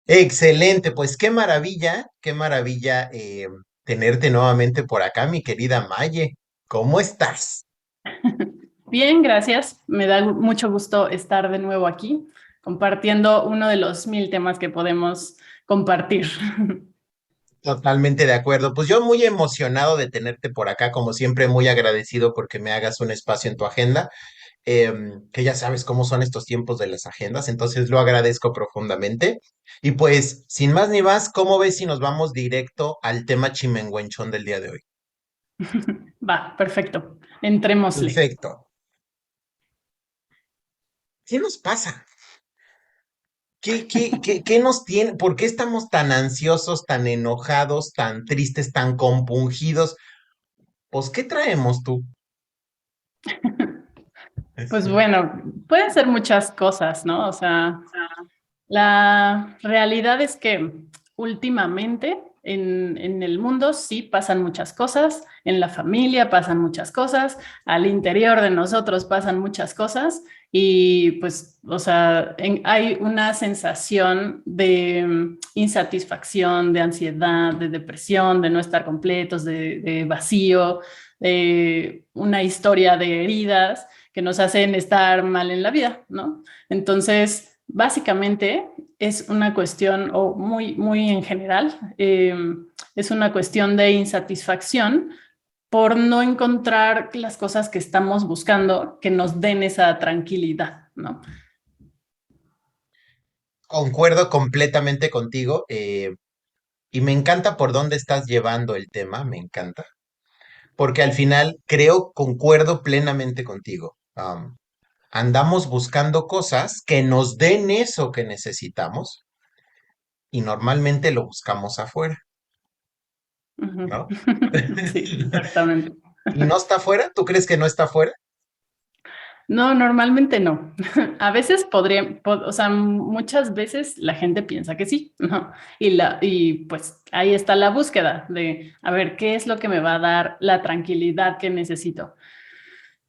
Excelente, pues qué maravilla tenerte nuevamente por acá, mi querida Maye. ¿Cómo estás? Bien, gracias. Me da mucho gusto estar de nuevo aquí compartiendo uno de los mil temas que podemos compartir. Totalmente de acuerdo. Pues yo muy emocionado de tenerte por acá, como siempre, muy agradecido porque me hagas un espacio en tu agenda, que ya sabes cómo son estos tiempos de las agendas, entonces lo agradezco profundamente. Y pues, sin más ni más, ¿cómo ves si nos vamos directo al tema chimenguenchón del día de hoy? Va, perfecto. Entrémosle. Perfecto. ¿Qué nos pasa? ¿Qué nos tiene? ¿Por qué estamos tan ansiosos, tan enojados, tan tristes, tan compungidos? Pues, ¿qué traemos tú? Pues bueno, pueden ser muchas cosas, ¿no? O sea, la realidad es que últimamente en el mundo sí pasan muchas cosas, en la familia pasan muchas cosas, al interior de nosotros pasan muchas cosas y pues, o sea, hay una sensación de insatisfacción, de ansiedad, de depresión, de no estar completos, de vacío, de una historia de heridas que nos hacen estar mal en la vida, ¿no? Entonces, básicamente es una cuestión, o muy en general, es una cuestión de insatisfacción por no encontrar las cosas que estamos buscando que nos den esa tranquilidad, ¿no? Concuerdo completamente contigo, y me encanta por dónde estás llevando el tema, me encanta, porque al final creo, concuerdo plenamente contigo. Andamos buscando cosas que nos den eso que necesitamos y normalmente lo buscamos afuera, Uh -huh. ¿no? Sí, exactamente. ¿Y no está afuera? ¿Tú crees que no está afuera? No, normalmente no. A veces o sea, muchas veces la gente piensa que sí, ¿no? Y pues ahí está la búsqueda de, a ver, ¿qué es lo que me va a dar la tranquilidad que necesito?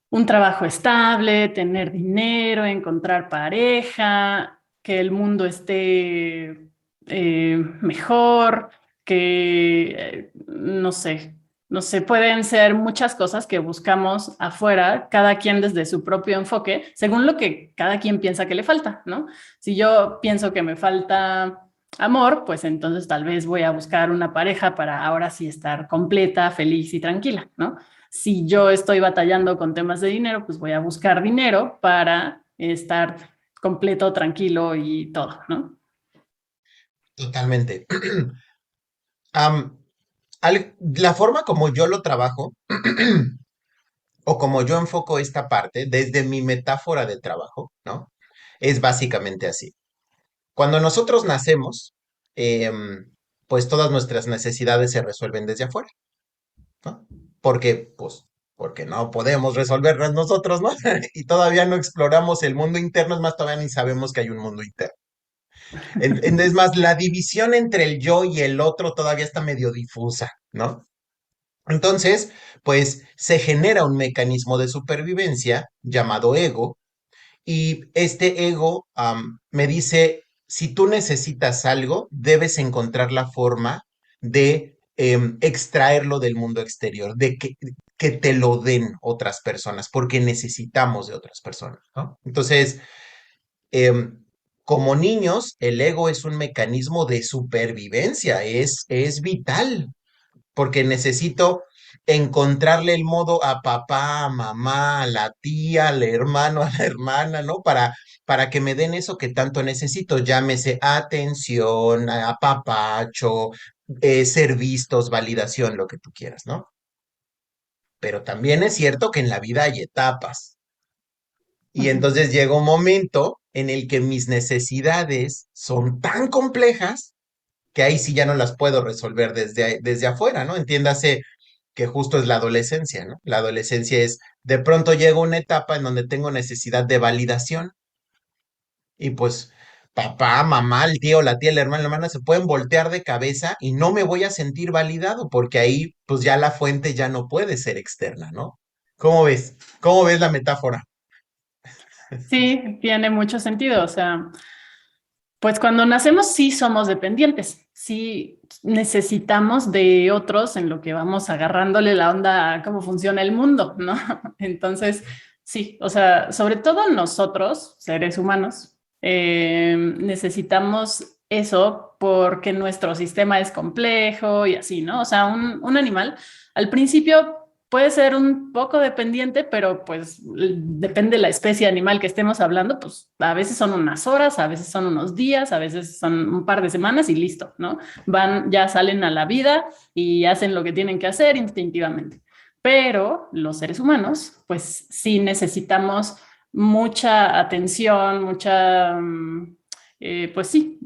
Un trabajo estable, tener dinero, encontrar pareja, que el mundo esté mejor, que no sé, no sé, pueden ser muchas cosas que buscamos afuera, cada quien desde su propio enfoque, según lo que cada quien piensa que le falta, ¿no? Si yo pienso que me falta amor, pues entonces tal vez voy a buscar una pareja para ahora sí estar completa, feliz y tranquila, ¿no? Si yo estoy batallando con temas de dinero, pues voy a buscar dinero para estar completo, tranquilo y todo, ¿no? Totalmente. Am, la forma como yo lo trabajo o como yo enfoco esta parte desde mi metáfora de trabajo, ¿no? Es básicamente así. Cuando nosotros nacemos, pues todas nuestras necesidades se resuelven desde afuera, ¿no? Porque, pues, porque no podemos resolverlas nosotros, ¿no? Y todavía no exploramos el mundo interno, es más, todavía ni sabemos que hay un mundo interno. Es más, la división entre el yo y el otro todavía está medio difusa, ¿no? Entonces, pues se genera un mecanismo de supervivencia llamado ego, y este ego me dice, si tú necesitas algo, debes encontrar la forma de extraerlo del mundo exterior, de que te lo den otras personas, porque necesitamos de otras personas, ¿no? Entonces, como niños, el ego es un mecanismo de supervivencia, es vital porque necesito encontrarle el modo a papá, a mamá, a la tía, al hermano, a la hermana, ¿no? Para que me den eso que tanto necesito, llámese atención, apapacho, ser vistos, validación, lo que tú quieras, ¿no? Pero también es cierto que en la vida hay etapas. Uh Y -huh. entonces llega un momento en el que mis necesidades son tan complejas que ahí sí ya no las puedo resolver desde afuera, ¿no? Entiéndase que justo es la adolescencia, ¿no? La adolescencia es, de pronto llega una etapa en donde tengo necesidad de validación y pues papá, mamá, el tío, la tía, el hermano, la hermana se pueden voltear de cabeza y no me voy a sentir validado porque ahí pues ya la fuente ya no puede ser externa, ¿no? ¿Cómo ves? ¿Cómo ves la metáfora? Sí, tiene mucho sentido. O sea, Pues cuando nacemos sí somos dependientes, sí necesitamos de otros en lo que vamos agarrándole la onda a cómo funciona el mundo, ¿no? Entonces, sí, o sea, sobre todo nosotros, seres humanos, necesitamos eso porque nuestro sistema es complejo y así, ¿no? O sea, un animal al principio puede ser un poco dependiente, pero pues depende de la especie animal que estemos hablando, pues a veces son unas horas, a veces son unos días, a veces son un par de semanas y listo, ¿no? Van, ya salen a la vida y hacen lo que tienen que hacer instintivamente. Pero los seres humanos, pues sí necesitamos mucha atención, mucha, pues sí,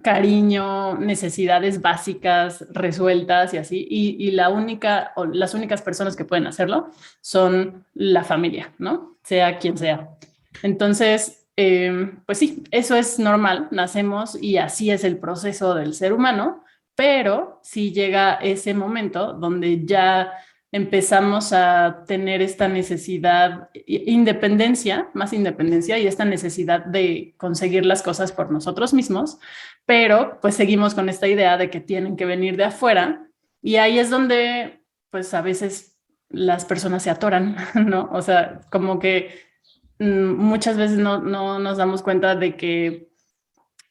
cariño, necesidades básicas resueltas y así. Y la única, o las únicas personas que pueden hacerlo son la familia, ¿no? Sea quien sea. Entonces, pues sí, eso es normal, nacemos y así es el proceso del ser humano, pero si llega ese momento donde ya empezamos a tener esta necesidad, independencia, más independencia y esta necesidad de conseguir las cosas por nosotros mismos, pero pues seguimos con esta idea de que tienen que venir de afuera y ahí es donde pues a veces las personas se atoran, ¿no? O sea, como que muchas veces no nos damos cuenta de que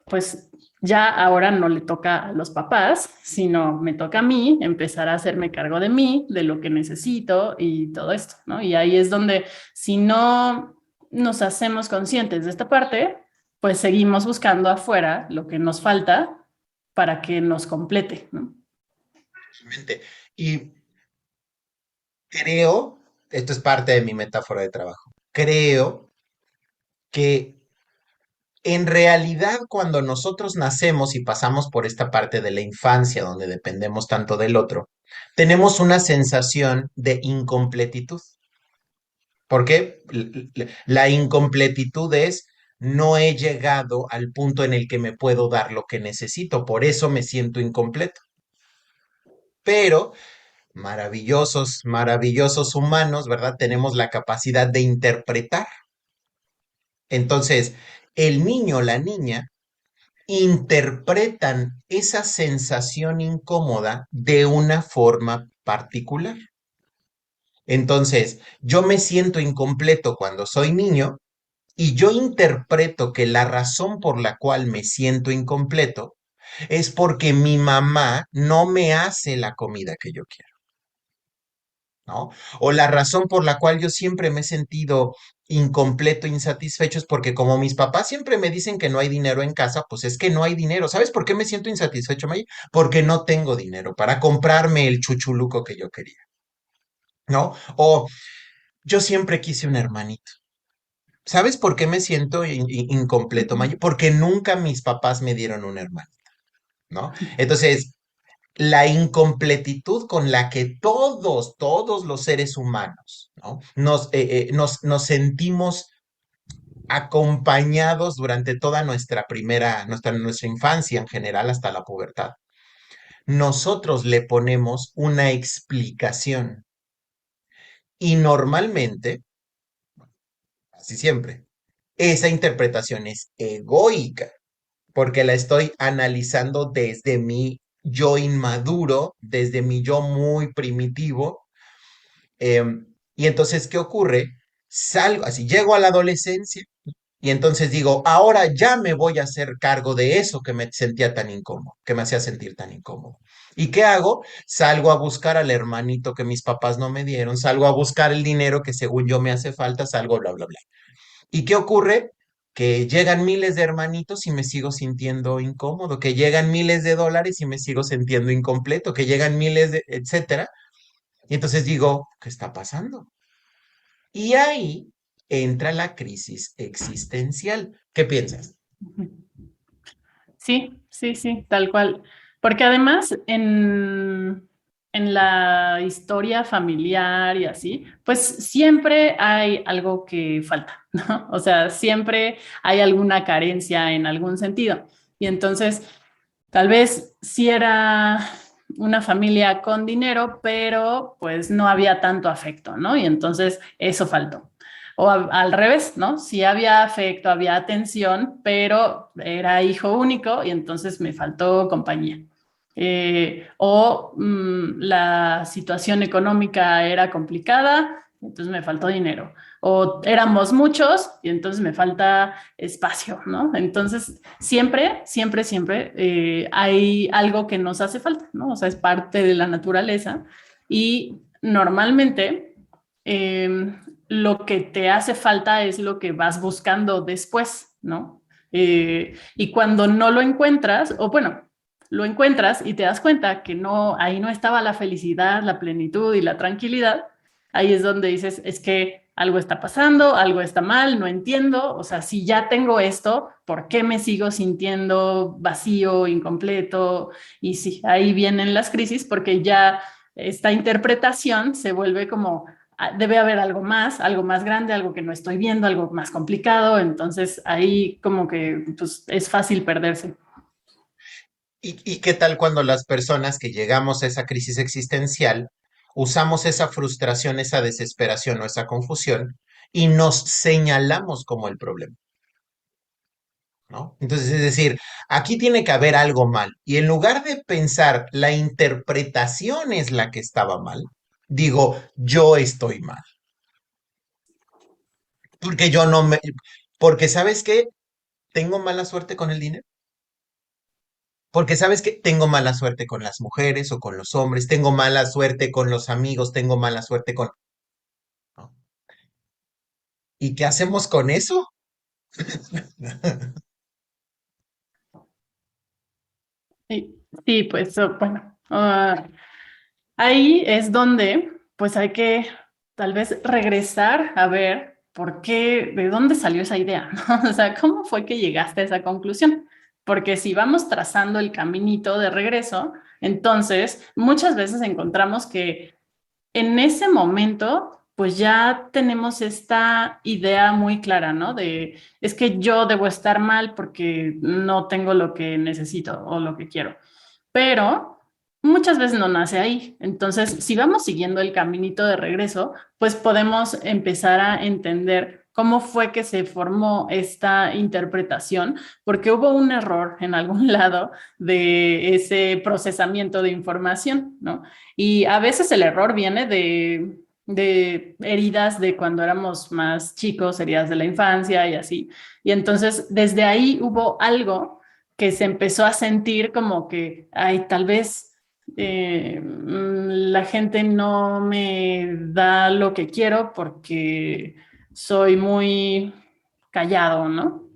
pues ya ahora no le toca a los papás, sino me toca a mí empezar a hacerme cargo de mí, de lo que necesito y todo esto, ¿no? Y ahí es donde si no nos hacemos conscientes de esta parte, pues seguimos buscando afuera lo que nos falta para que nos complete, ¿no? Realmente. Y creo, esto es parte de mi metáfora de trabajo, creo que en realidad cuando nosotros nacemos y pasamos por esta parte de la infancia donde dependemos tanto del otro, tenemos una sensación de incompletitud. ¿Por qué? La incompletitud es no he llegado al punto en el que me puedo dar lo que necesito, por eso me siento incompleto. Pero maravillosos, maravillosos humanos, ¿verdad? Tenemos la capacidad de interpretar. Entonces, el niño o la niña interpretan esa sensación incómoda de una forma particular. Entonces, yo me siento incompleto cuando soy niño y yo interpreto que la razón por la cual me siento incompleto es porque mi mamá no me hace la comida que yo quiero. ¿No? O la razón por la cual yo siempre me he sentido incompleto, insatisfecho, es porque como mis papás siempre me dicen que no hay dinero en casa, pues es que no hay dinero. ¿Sabes por qué me siento insatisfecho, May? Porque no tengo dinero para comprarme el chuchuluco que yo quería, ¿no? O yo siempre quise un hermanito. ¿Sabes por qué me siento incompleto, May? Porque nunca mis papás me dieron un hermano, ¿no? Entonces, la incompletitud con la que todos los seres humanos, ¿no? Nos sentimos acompañados durante toda nuestra infancia en general hasta la pubertad. Nosotros le ponemos una explicación y normalmente, así siempre, esa interpretación es egoica porque la estoy analizando desde mi yo inmaduro, desde mi yo muy primitivo. Y entonces, ¿qué ocurre? Salgo, así llego a la adolescencia y entonces digo, ahora ya me voy a hacer cargo de eso que me sentía tan incómodo, que me hacía sentir tan incómodo. ¿Y qué hago? Salgo a buscar al hermanito que mis papás no me dieron, salgo a buscar el dinero que según yo me hace falta, salgo, bla, bla, bla. ¿Y qué ocurre? Que llegan miles de hermanitos y me sigo sintiendo incómodo, que llegan miles de dólares y me sigo sintiendo incompleto, que llegan miles de, etcétera. Y entonces digo, ¿qué está pasando? Y ahí entra la crisis existencial. ¿Qué piensas? Sí, sí, sí, tal cual. Porque además en la historia familiar y así, pues siempre hay algo que falta, ¿no? O sea, siempre hay alguna carencia en algún sentido. Y entonces, tal vez sí era una familia con dinero, pero pues no había tanto afecto, ¿no? Y entonces eso faltó. O al revés, ¿no? Si había afecto, había atención, pero era hijo único y entonces me faltó compañía. La situación económica era complicada, entonces me faltó dinero. O éramos muchos y entonces me falta espacio, ¿no? Entonces, siempre hay algo que nos hace falta, ¿no? O sea, es parte de la naturaleza y normalmente eh, lo que te hace falta es lo que vas buscando después, ¿no? Y cuando no lo encuentras, o bueno, lo encuentras y te das cuenta que no, ahí no estaba la felicidad, la plenitud y la tranquilidad, ahí es donde dices, es que algo está pasando, algo está mal, no entiendo, o sea, si ya tengo esto, ¿por qué me sigo sintiendo vacío, incompleto? Y sí, ahí vienen las crisis porque ya esta interpretación se vuelve como debe haber algo más grande, algo que no estoy viendo, algo más complicado, entonces ahí como que pues, es fácil perderse. ¿Y qué tal cuando las personas que llegamos a esa crisis existencial usamos esa frustración, esa desesperación o esa confusión y nos señalamos como el problema? ¿No? Entonces, es decir, aquí tiene que haber algo mal. Y en lugar de pensar la interpretación es la que estaba mal, digo, yo estoy mal. Porque yo no me... Porque sabes qué, tengo mala suerte con el dinero. Porque sabes que tengo mala suerte con las mujeres o con los hombres, tengo mala suerte con los amigos, tengo mala suerte con... ¿no? ¿Y qué hacemos con eso? Sí, sí pues bueno, ahí es donde pues hay que tal vez regresar a ver por qué, de dónde salió esa idea, ¿no? O sea, ¿cómo fue que llegaste a esa conclusión? Porque si vamos trazando el caminito de regreso, entonces muchas veces encontramos que en ese momento, pues ya tenemos esta idea muy clara, ¿no? De, es que yo debo estar mal porque no tengo lo que necesito o lo que quiero. Pero muchas veces no nace ahí. Entonces, si vamos siguiendo el caminito de regreso, pues podemos empezar a entender cómo fue que se formó esta interpretación, porque hubo un error en algún lado de ese procesamiento de información, ¿no? Y a veces el error viene de heridas de cuando éramos más chicos, heridas de la infancia y así. Y entonces, desde ahí hubo algo que se empezó a sentir como que, ay, tal vez la gente no me da lo que quiero porque soy muy callado, ¿no?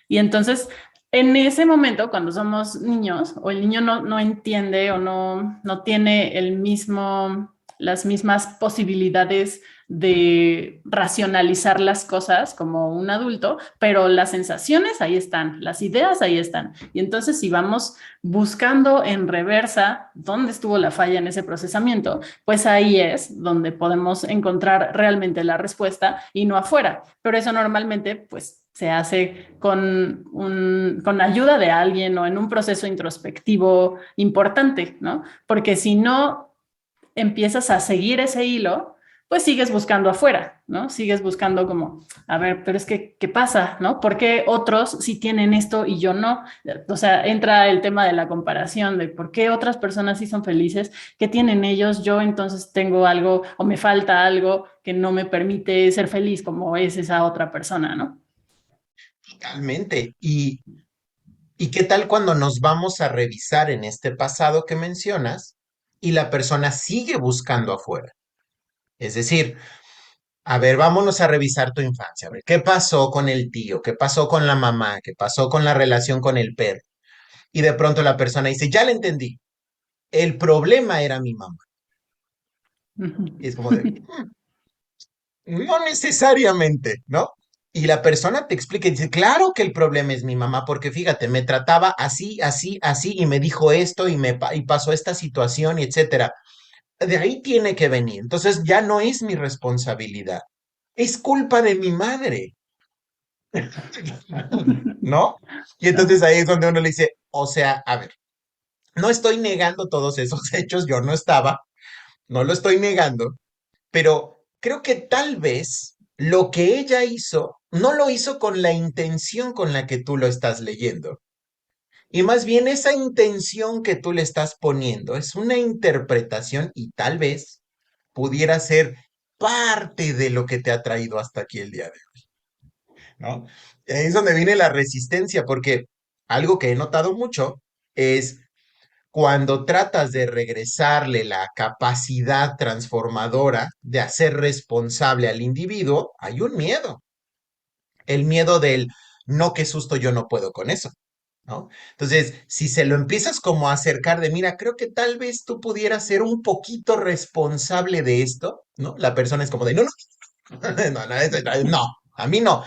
Y entonces, en ese momento, cuando somos niños, o el niño no entiende o no tiene el mismo, las mismas posibilidades de racionalizar las cosas como un adulto, pero las sensaciones ahí están, las ideas ahí están. Y entonces si vamos buscando en reversa dónde estuvo la falla en ese procesamiento, pues ahí es donde podemos encontrar realmente la respuesta y no afuera. Pero eso normalmente pues se hace con ayuda de alguien o en un proceso introspectivo importante, ¿no? Porque si no empiezas a seguir ese hilo, pues sigues buscando afuera, ¿no? Sigues buscando como, a ver, pero es que, ¿qué pasa, no? ¿Por qué otros sí tienen esto y yo no? O sea, entra el tema de la comparación, de por qué otras personas sí son felices, qué tienen ellos, yo entonces tengo algo o me falta algo que no me permite ser feliz como es esa otra persona, ¿no? Totalmente. ¿Y qué tal cuando nos vamos a revisar en este pasado que mencionas y la persona sigue buscando afuera? Es decir, a ver, vámonos a revisar tu infancia. A ver, ¿qué pasó con el tío? ¿Qué pasó con la mamá? ¿Qué pasó con la relación con el perro? Y de pronto la persona dice, ya le entendí. El problema era mi mamá. Y es como de, no necesariamente, ¿no? Y la persona te explica y dice, claro que el problema es mi mamá, porque fíjate, me trataba así, así, así, y me dijo esto, y pasó esta situación, y etcétera. De ahí tiene que venir. Entonces ya no es mi responsabilidad. Es culpa de mi madre, ¿no? Y entonces ahí es donde uno le dice, o sea, a ver, no estoy negando todos esos hechos, yo no estaba, no lo estoy negando, pero creo que tal vez lo que ella hizo, no lo hizo con la intención con la que tú lo estás leyendo. Y más bien esa intención que tú le estás poniendo es una interpretación y tal vez pudiera ser parte de lo que te ha traído hasta aquí el día de hoy, ¿no? Y ahí es donde viene la resistencia, porque algo que he notado mucho es cuando tratas de regresarle la capacidad transformadora de hacer responsable al individuo, hay un miedo, el miedo del no, qué susto, yo no puedo con eso, ¿no? Entonces, si se lo empiezas como a acercar de, mira, creo que tal vez tú pudieras ser un poquito responsable de esto, ¿no? La persona es como de, no, no, no, no, no, a mí no.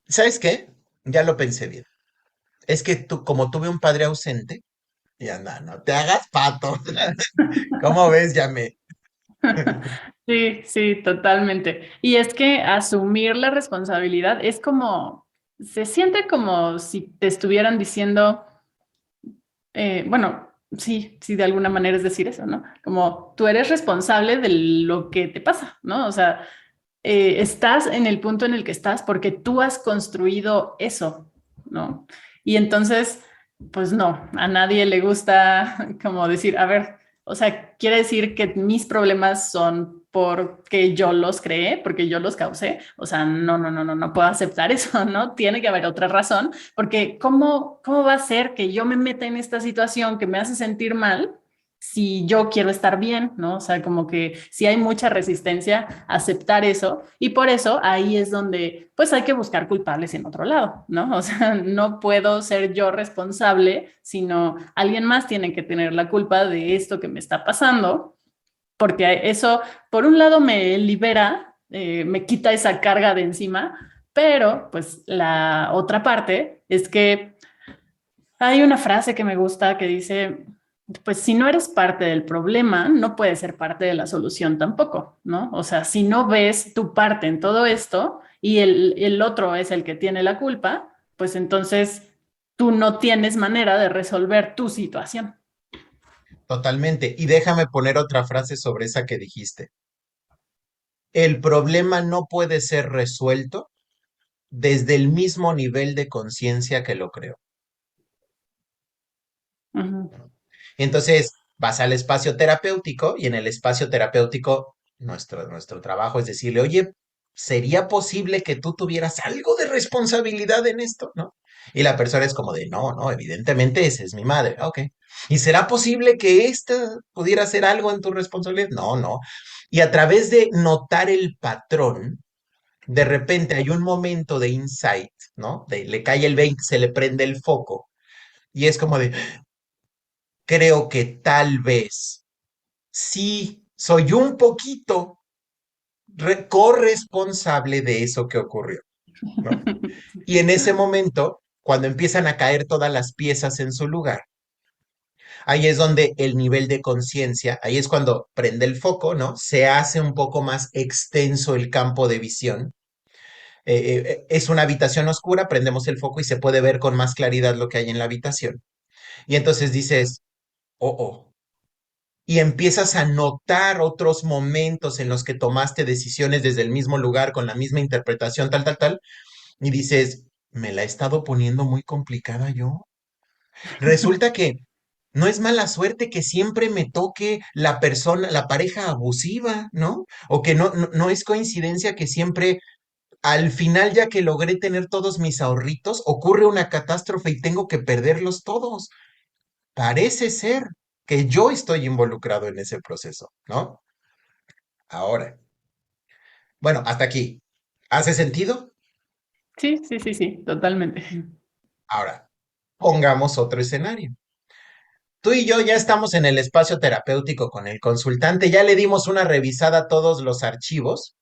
¿Sabes qué? Ya lo pensé bien. Es que tú, como tuve un padre ausente, y anda, no te hagas pato. ¿Cómo ves? Ya me... Sí, sí, totalmente. Y es que asumir la responsabilidad es como, se siente como si te estuvieran diciendo, bueno, sí, sí, de alguna manera es decir eso, ¿no? Como tú eres responsable de lo que te pasa, ¿no? O sea, estás en el punto en el que estás porque tú has construido eso, ¿no? Y entonces, pues no, a nadie le gusta como decir, a ver, o sea, quiere decir que mis problemas son porque yo los creé, porque yo los causé. O sea, no, no, no, no, no puedo aceptar eso, ¿no? Tiene que haber otra razón, porque ¿cómo va a ser que yo me meta en esta situación que me hace sentir mal si yo quiero estar bien, ¿no? O sea, como que si hay mucha resistencia a aceptar eso y por eso ahí es donde pues hay que buscar culpables en otro lado, ¿no? O sea, no puedo ser yo responsable, sino alguien más tiene que tener la culpa de esto que me está pasando, porque eso por un lado me libera, me quita esa carga de encima, pero pues la otra parte es que hay una frase que me gusta que dice, pues si no eres parte del problema, no puedes ser parte de la solución tampoco, ¿no? O sea, si no ves tu parte en todo esto y el otro es el que tiene la culpa, pues entonces tú no tienes manera de resolver tu situación. Totalmente. Y déjame poner otra frase sobre esa que dijiste. El problema no puede ser resuelto desde el mismo nivel de conciencia que lo creó. Uh -huh. Entonces, vas al espacio terapéutico y en el espacio terapéutico nuestro trabajo es decirle, oye, ¿sería posible que tú tuvieras algo de responsabilidad en esto? ¿No? Y la persona es como de, no, no, evidentemente esa es mi madre. "Ah, ok. ¿Y será posible que esta pudiera hacer algo en tu responsabilidad? No, no. Y a través de notar el patrón, de repente hay un momento de insight, ¿no? Le cae el 20, se le prende el foco y es como de, creo que tal vez sí soy un poquito corresponsable de eso que ocurrió, ¿no? Y en ese momento, cuando empiezan a caer todas las piezas en su lugar, ahí es donde el nivel de conciencia, ahí es cuando prende el foco, ¿no? Se hace un poco más extenso el campo de visión. Es una habitación oscura, prendemos el foco y se puede ver con más claridad lo que hay en la habitación. Y entonces dices, oh, oh, y empiezas a notar otros momentos en los que tomaste decisiones desde el mismo lugar, con la misma interpretación, tal, tal, tal, y dices, me la he estado poniendo muy complicada yo. Resulta que no es mala suerte que siempre me toque la persona, la pareja abusiva, ¿no? O que no es coincidencia que siempre al final, ya que logré tener todos mis ahorritos, ocurre una catástrofe y tengo que perderlos todos. Parece ser que yo estoy involucrado en ese proceso, ¿no? Ahora, bueno, hasta aquí. ¿Hace sentido? Sí, sí, sí, sí, totalmente. Ahora, pongamos otro escenario. Tú y yo ya estamos en el espacio terapéutico con el consultante, ya le dimos una revisada a todos los archivos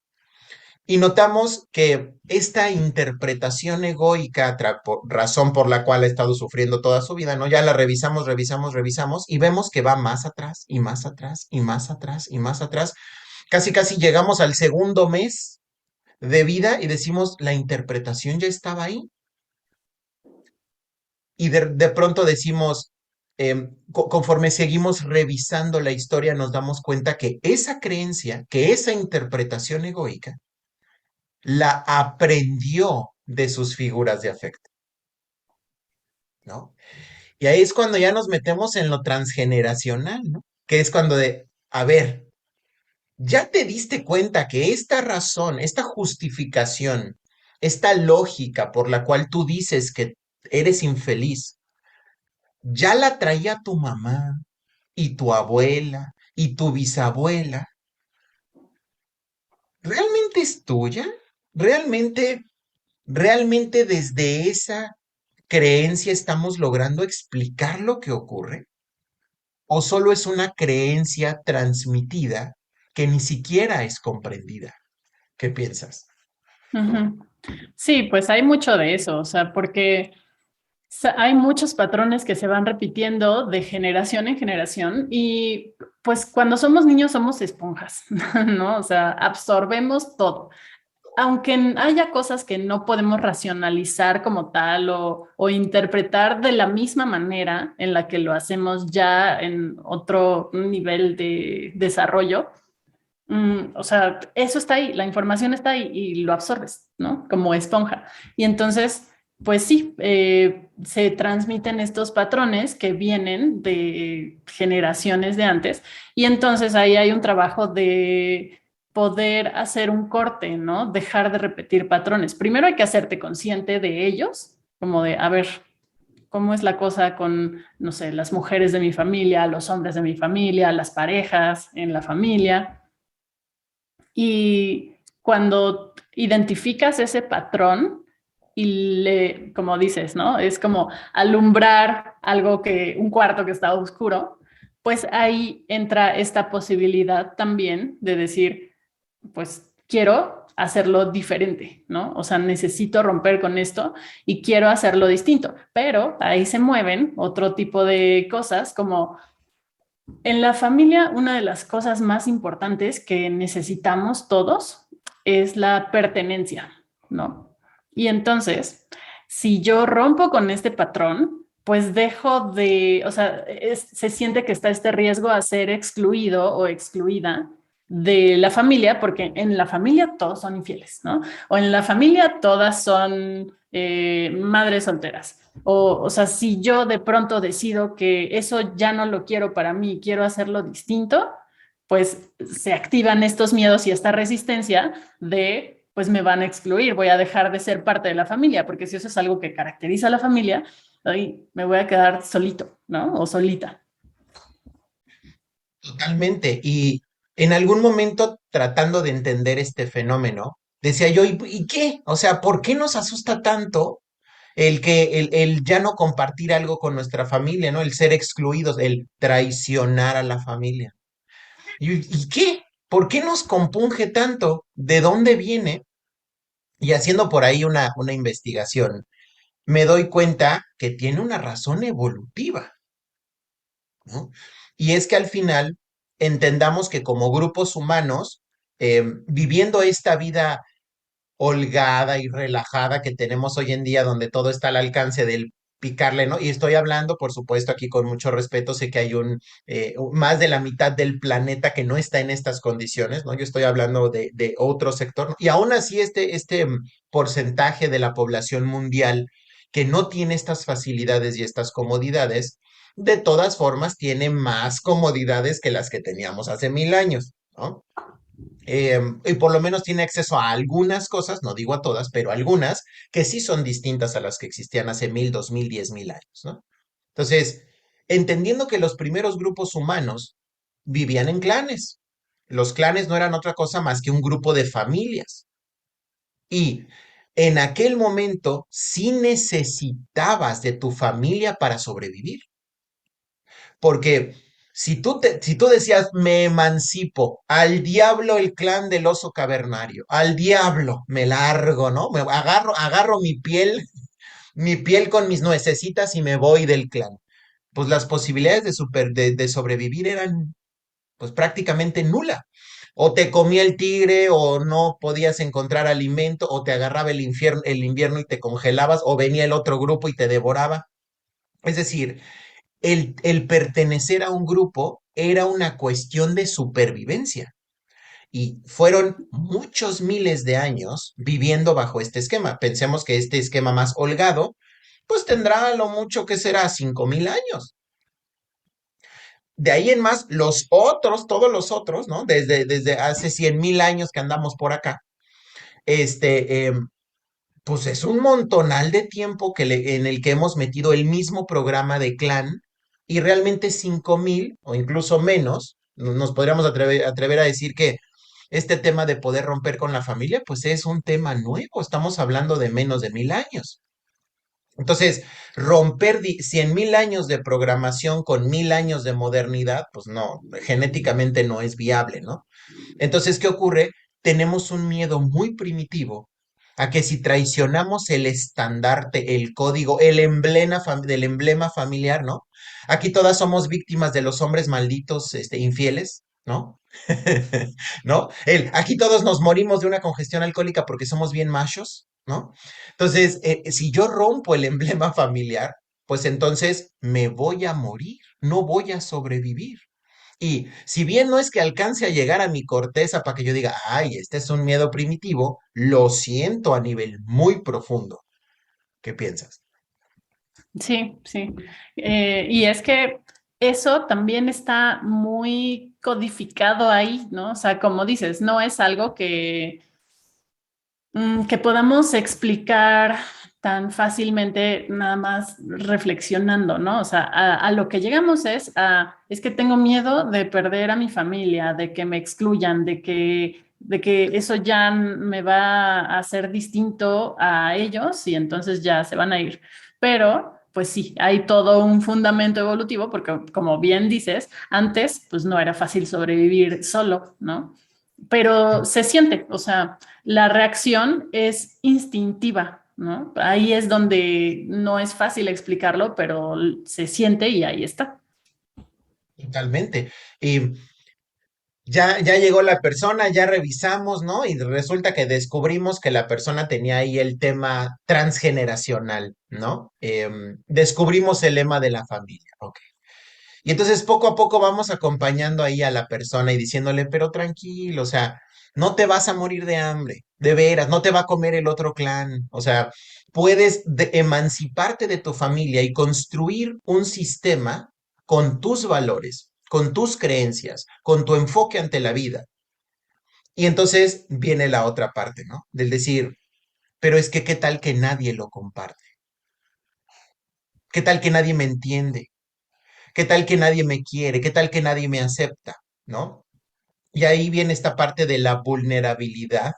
y notamos que esta interpretación egoica, razón por la cual ha estado sufriendo toda su vida, ¿no? Ya la revisamos, revisamos, revisamos y vemos que va más atrás y más atrás y más atrás y más atrás. Casi, casi llegamos al segundo mes de vida y decimos, la interpretación ya estaba ahí. Y de pronto decimos, conforme seguimos revisando la historia, nos damos cuenta que esa creencia, que esa interpretación egoica, la aprendió de sus figuras de afecto, ¿no? Y ahí es cuando ya nos metemos en lo transgeneracional, ¿no? Que es cuando a ver, ya te diste cuenta que esta razón, esta justificación, esta lógica por la cual tú dices que eres infeliz, ya la traía tu mamá y tu abuela y tu bisabuela. ¿Realmente es tuya? ¿Realmente, realmente desde esa creencia estamos logrando explicar lo que ocurre? ¿O solo es una creencia transmitida que ni siquiera es comprendida? ¿Qué piensas? Ujú. Sí, pues hay mucho de eso, o sea, porque hay muchos patrones que se van repitiendo de generación en generación y pues cuando somos niños somos esponjas, ¿no? O sea, absorbemos todo. Aunque haya cosas que no podemos racionalizar como tal o interpretar de la misma manera en la que lo hacemos ya en otro nivel de desarrollo, o sea, eso está ahí, la información está ahí y lo absorbes, ¿no? Como esponja. Y entonces, pues sí, se transmiten estos patrones que vienen de generaciones de antes y entonces ahí hay un trabajo de poder hacer un corte, ¿no? Dejar de repetir patrones. Primero hay que hacerte consciente de ellos, como de, a ver, ¿cómo es la cosa con, no sé, las mujeres de mi familia, los hombres de mi familia, las parejas en la familia? Y cuando identificas ese patrón y le, como dices, ¿no? Es como alumbrar algo que, un cuarto que está oscuro, pues ahí entra esta posibilidad también de decir, pues quiero hacerlo diferente, ¿no? O sea, necesito romper con esto y quiero hacerlo distinto, pero ahí se mueven otro tipo de cosas como en la familia, una de las cosas más importantes que necesitamos todos es la pertenencia, ¿no? Y entonces, si yo rompo con este patrón, pues dejo de, o sea, se siente que está este riesgo a ser excluido o excluida de la familia, porque en la familia todos son infieles, ¿no? O en la familia todas son madres solteras. O sea, si yo de pronto decido que eso ya no lo quiero para mí, quiero hacerlo distinto, pues se activan estos miedos y esta resistencia de, pues me van a excluir, voy a dejar de ser parte de la familia, porque si eso es algo que caracteriza a la familia, ahí me voy a quedar solito, ¿no? O solita. Totalmente. Y en algún momento, tratando de entender este fenómeno, decía yo, ¿y qué? O sea, ¿por qué nos asusta tanto el ya no compartir algo con nuestra familia, ¿no? El ser excluidos, el traicionar a la familia. ¿Y qué? ¿Por qué nos compunge tanto? ¿De dónde viene? Y haciendo por ahí una investigación, me doy cuenta que tiene una razón evolutiva, ¿no? Y es que al final entendamos que como grupos humanos, viviendo esta vida holgada y relajada que tenemos hoy en día, donde todo está al alcance del picarle, ¿no? Y estoy hablando, por supuesto, aquí con mucho respeto, sé que hay más de la mitad del planeta que no está en estas condiciones, ¿no? Yo estoy hablando de otro sector, ¿no? Y aún así este porcentaje de la población mundial que no tiene estas facilidades y estas comodidades, de todas formas tiene más comodidades que las que teníamos hace 1000 años, ¿no? Y por lo menos tiene acceso a algunas cosas, no digo a todas, pero algunas que sí son distintas a las que existían hace 1000, 2000, 10.000 años, ¿no? Entonces, entendiendo que los primeros grupos humanos vivían en clanes, los clanes no eran otra cosa más que un grupo de familias. Y en aquel momento sí necesitabas de tu familia para sobrevivir. Porque si tú decías, me emancipo, al diablo el clan del oso cavernario, al diablo me largo, ¿no? Me agarro mi piel con mis nuecesitas y me voy del clan. Pues las posibilidades de sobrevivir eran pues prácticamente nula. O te comía el tigre, o no podías encontrar alimento, o te agarraba el invierno y te congelabas, o venía el otro grupo y te devoraba. Es decir, el pertenecer a un grupo era una cuestión de supervivencia. Y fueron muchos miles de años viviendo bajo este esquema. Pensemos que este esquema más holgado, pues tendrá lo mucho que será 5.000 años. De ahí en más, los otros, todos los otros, ¿no? Desde hace 100.000 años que andamos por acá, este, pues es un montonal de tiempo en el que hemos metido el mismo programa de clan y realmente 5.000 o incluso menos, nos podríamos atrever a decir que este tema de poder romper con la familia, pues es un tema nuevo, estamos hablando de menos de 1.000 años. Entonces, romper 100.000 años de programación con 1.000 años de modernidad, pues no, genéticamente no es viable, ¿no? Entonces, ¿qué ocurre? Tenemos un miedo muy primitivo a que si traicionamos el estandarte, el código, del emblema familiar, ¿no? Aquí todas somos víctimas de los hombres malditos, infieles, ¿no? ¿No? Aquí todos nos morimos de una congestión alcohólica porque somos bien machos, ¿no? Entonces, si yo rompo el emblema familiar, pues entonces me voy a morir, no voy a sobrevivir. Y si bien no es que alcance a llegar a mi corteza para que yo diga, ay, este es un miedo primitivo, lo siento a nivel muy profundo. ¿Qué piensas? Sí, sí. Y es que eso también está muy codificado ahí, ¿no? O sea, como dices, no es algo que podamos explicar tan fácilmente nada más reflexionando, ¿no? O sea, a lo que llegamos es que tengo miedo de perder a mi familia, de que me excluyan, de que eso ya me va a hacer distinto a ellos y entonces ya se van a ir. Pero, pues sí, hay todo un fundamento evolutivo porque, como bien dices, antes pues no era fácil sobrevivir solo, ¿no? Pero se siente, o sea, la reacción es instintiva, ¿no? Ahí es donde no es fácil explicarlo, pero se siente y ahí está. Totalmente. Y ya llegó la persona, ya revisamos, ¿no? Y resulta que descubrimos que la persona tenía ahí el tema transgeneracional, ¿no? Descubrimos el lema de la familia. Ok. Y entonces poco a poco vamos acompañando ahí a la persona y diciéndole, pero tranquilo, o sea, no te vas a morir de hambre, de veras, no te va a comer el otro clan, o sea, puedes emanciparte de tu familia y construir un sistema con tus valores, con tus creencias, con tu enfoque ante la vida. Y entonces viene la otra parte, ¿no? Del decir, pero es que qué tal que nadie lo comparte, qué tal que nadie me entiende, qué tal que nadie me quiere, qué tal que nadie me acepta, ¿no? Y ahí viene esta parte de la vulnerabilidad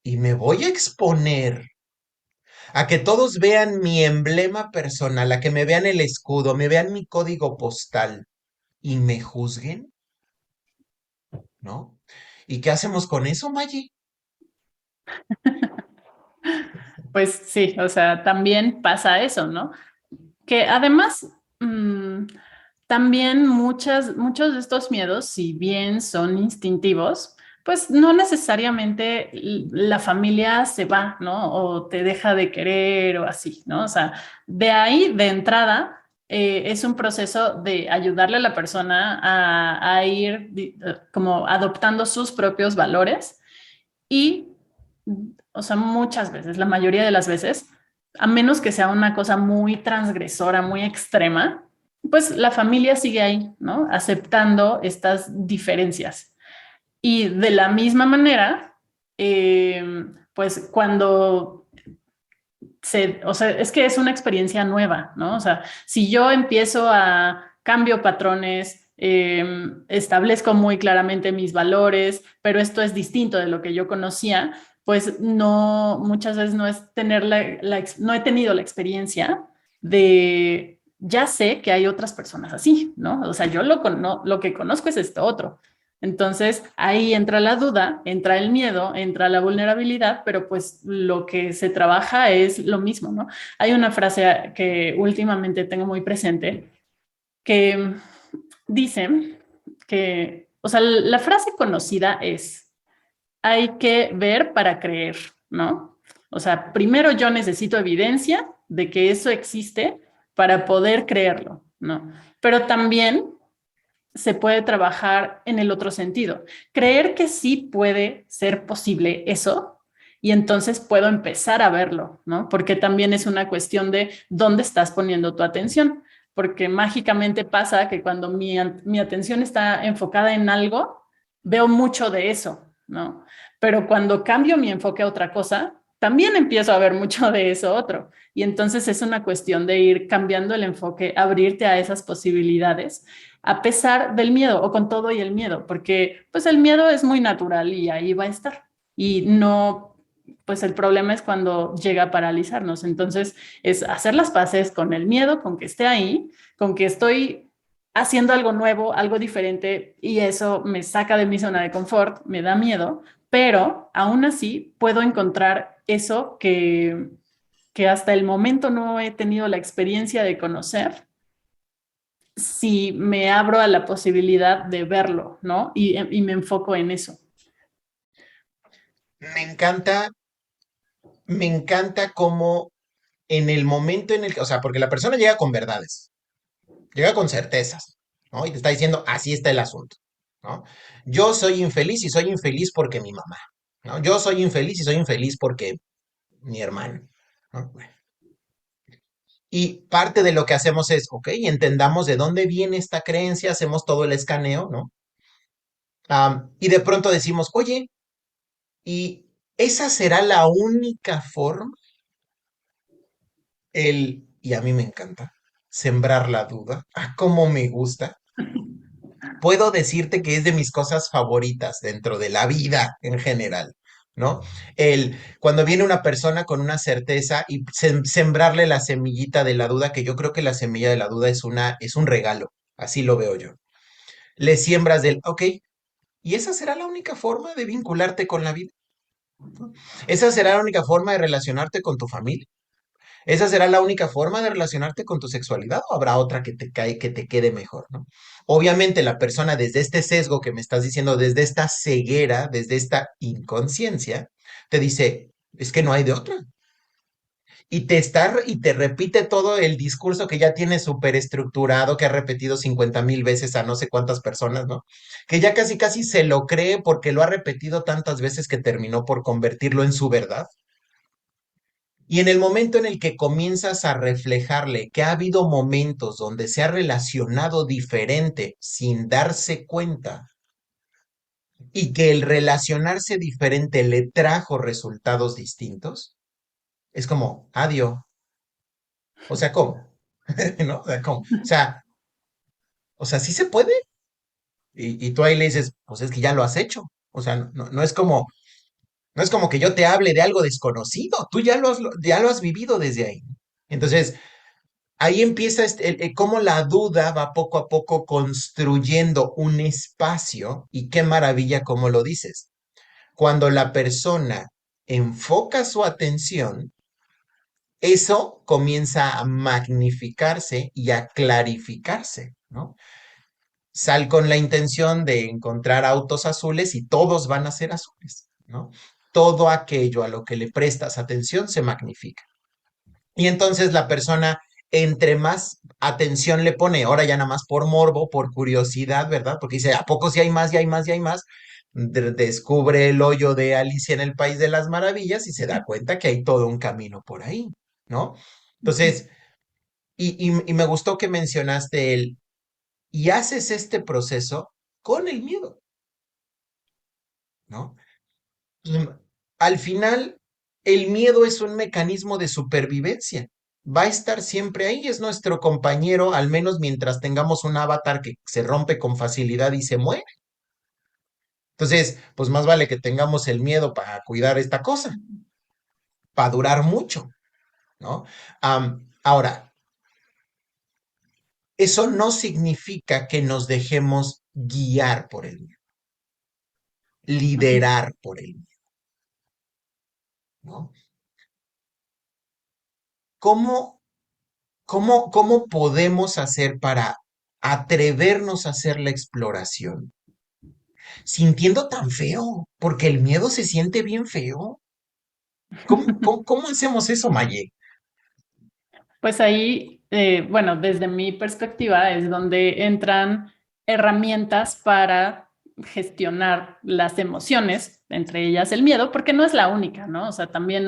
y me voy a exponer a que todos vean mi emblema personal, a que me vean el escudo, me vean mi código postal y me juzguen, ¿no? ¿Y qué hacemos con eso, Maggie? Pues sí, o sea, también pasa eso, ¿no? Que además, mmm, también muchos de estos miedos, si bien son instintivos, pues no necesariamente la familia se va, ¿no? O te deja de querer o así, ¿no? O sea, de ahí, de entrada, es un proceso de ayudarle a la persona a ir como adoptando sus propios valores y, o sea, muchas veces, la mayoría de las veces, a menos que sea una cosa muy transgresora, muy extrema, pues la familia sigue ahí, ¿no? Aceptando estas diferencias. Y de la misma manera, pues cuando o sea, es que es una experiencia nueva, ¿no? O sea, si yo empiezo a cambio patrones, establezco muy claramente mis valores, pero esto es distinto de lo que yo conocía, pues no, muchas veces no es tener no he tenido la experiencia de, ya sé que hay otras personas así, ¿no? O sea, yo lo que conozco es esto otro. Entonces ahí entra la duda, entra el miedo, entra la vulnerabilidad, pero pues lo que se trabaja es lo mismo, ¿no? Hay una frase que últimamente tengo muy presente que dice que, o sea, la frase conocida es, hay que ver para creer, ¿no? O sea, primero yo necesito evidencia de que eso existe para poder creerlo, ¿no? Pero también se puede trabajar en el otro sentido. Creer que sí puede ser posible eso y entonces puedo empezar a verlo, ¿no? Porque también es una cuestión de dónde estás poniendo tu atención, porque mágicamente pasa que cuando mi atención está enfocada en algo, veo mucho de eso, ¿no? Pero cuando cambio mi enfoque a otra cosa, también empiezo a ver mucho de eso otro. Y entonces es una cuestión de ir cambiando el enfoque, abrirte a esas posibilidades a pesar del miedo o con todo y el miedo, porque pues el miedo es muy natural y ahí va a estar. Y no, pues el problema es cuando llega a paralizarnos. Entonces es hacer las paces con el miedo, con que esté ahí, con que estoy haciendo algo nuevo, algo diferente y eso me saca de mi zona de confort, me da miedo, pero aún así puedo encontrar eso que hasta el momento no he tenido la experiencia de conocer si me abro a la posibilidad de verlo, ¿no? Y me enfoco en eso. Me encanta, me encanta cómo en el momento en el que, o sea, porque la persona llega con verdades, llega con certezas, ¿no? Y te está diciendo, así está el asunto, ¿no? Yo soy infeliz y soy infeliz porque mi mamá, ¿no? Yo soy infeliz y soy infeliz porque mi hermano, ¿no? Bueno, y parte de lo que hacemos es, ok, entendamos de dónde viene esta creencia, hacemos todo el escaneo, ¿no? Y de pronto decimos, oye, ¿y esa será la única forma? Y a mí me encanta, sembrar la duda. Ah, cómo me gusta. Puedo decirte que es de mis cosas favoritas dentro de la vida en general, ¿no? Cuando viene una persona con una certeza y sembrarle la semillita de la duda, que yo creo que la semilla de la duda es un regalo, así lo veo yo. Le siembras ok, ¿y esa será la única forma de vincularte con la vida? ¿Esa será la única forma de relacionarte con tu familia? ¿Esa será la única forma de relacionarte con tu sexualidad o habrá otra que te cae, que te quede mejor, ¿no? Obviamente la persona desde este sesgo que me estás diciendo, desde esta ceguera, desde esta inconsciencia, te dice, es que no hay de otra. Y te repite todo el discurso que ya tiene súper estructurado, que ha repetido 50,000 veces a no sé cuántas personas, ¿no? Que ya casi casi se lo cree porque lo ha repetido tantas veces que terminó por convertirlo en su verdad. Y en el momento en el que comienzas a reflejarle que ha habido momentos donde se ha relacionado diferente sin darse cuenta y que el relacionarse diferente le trajo resultados distintos, es como, adiós. O sea, ¿cómo? ¿No? ¿Cómo? O sea, sí se puede. Y tú ahí le dices, pues es que ya lo has hecho. O sea, no es como, no es como que yo te hable de algo desconocido. Tú ya lo has vivido desde ahí. Entonces, ahí empieza cómo la duda va poco a poco construyendo un espacio y qué maravilla cómo lo dices. Cuando la persona enfoca su atención, eso comienza a magnificarse y a clarificarse, ¿no? Sal con la intención de encontrar autos azules y todos van a ser azules, ¿no? Todo aquello a lo que le prestas atención se magnifica. Y entonces la persona, entre más atención le pone, ahora ya nada más por morbo, por curiosidad, ¿verdad? Porque dice, ¿a poco si hay más, y hay más, y hay más? Descubre el hoyo de Alicia en el País de las Maravillas y se da cuenta que hay todo un camino por ahí, ¿no? Entonces, y me gustó que mencionaste y haces este proceso con el miedo, ¿no? Mm, Al final, el miedo es un mecanismo de supervivencia. Va a estar siempre ahí, es nuestro compañero, al menos mientras tengamos un avatar que se rompe con facilidad y se muere. Entonces, pues más vale que tengamos el miedo para cuidar esta cosa, para durar mucho, ¿no? Ahora, eso no significa que nos dejemos guiar por el miedo, liderar por el miedo, ¿no? ¿Cómo cómo podemos hacer para atrevernos a hacer la exploración sintiendo tan feo? Porque el miedo se siente bien feo. ¿Cómo hacemos eso, Maye? Pues ahí, bueno, desde mi perspectiva es donde entran herramientas para gestionar las emociones, entre ellas el miedo, porque no es la única, ¿no? O sea, también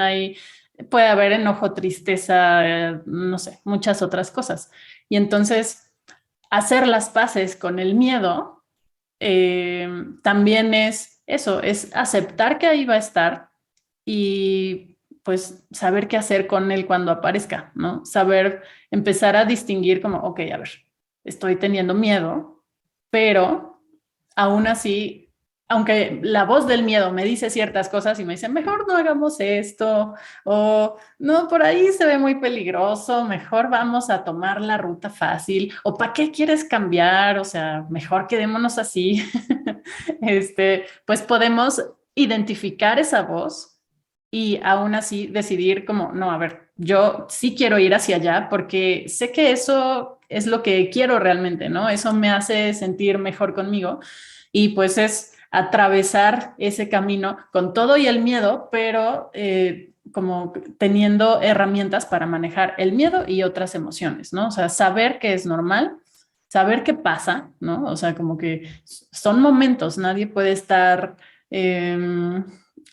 puede haber enojo, tristeza, no sé, muchas otras cosas. Y entonces, hacer las paces con el miedo también es eso, es aceptar que ahí va a estar y pues saber qué hacer con él cuando aparezca, ¿no? Saber empezar a distinguir como, ok, a ver, estoy teniendo miedo, pero aún así, aunque la voz del miedo me dice ciertas cosas y me dice, mejor no hagamos esto, o no, por ahí se ve muy peligroso, mejor vamos a tomar la ruta fácil, o ¿para qué quieres cambiar? O sea, mejor quedémonos así. Pues podemos identificar esa voz y aún así decidir como, no, a ver, yo sí quiero ir hacia allá porque sé que eso es lo que quiero realmente, ¿no? Eso me hace sentir mejor conmigo y pues es atravesar ese camino con todo y el miedo, pero como teniendo herramientas para manejar el miedo y otras emociones, ¿no? O sea, saber que es normal, saber qué pasa, ¿no? O sea, como que son momentos, nadie puede estar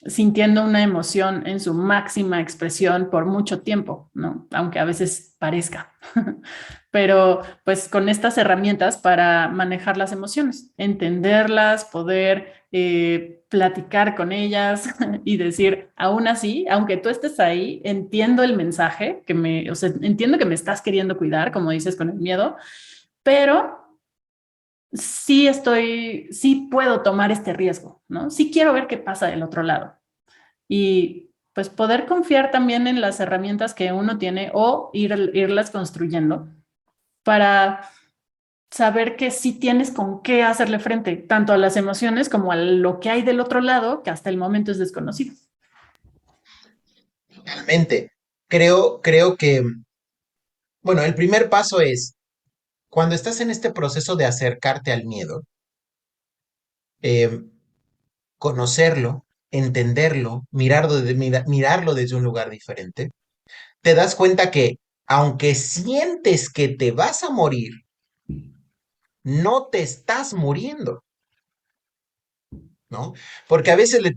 sintiendo una emoción en su máxima expresión por mucho tiempo, ¿no? Aunque a veces parezca. Pero pues con estas herramientas para manejar las emociones, entenderlas, poder platicar con ellas y decir, aún así, aunque tú estés ahí, entiendo el mensaje o sea, entiendo que me estás queriendo cuidar, como dices, con el miedo, pero sí puedo tomar este riesgo, ¿no? Sí quiero ver qué pasa del otro lado. Y pues poder confiar también en las herramientas que uno tiene o irlas construyendo para saber que sí tienes con qué hacerle frente, tanto a las emociones como a lo que hay del otro lado, que hasta el momento es desconocido. Totalmente. Creo que, bueno, el primer paso es, cuando estás en este proceso de acercarte al miedo, eh, conocerlo, entenderlo, mirarlo desde un lugar diferente, te das cuenta que aunque sientes que te vas a morir, no te estás muriendo, ¿no? Porque a veces le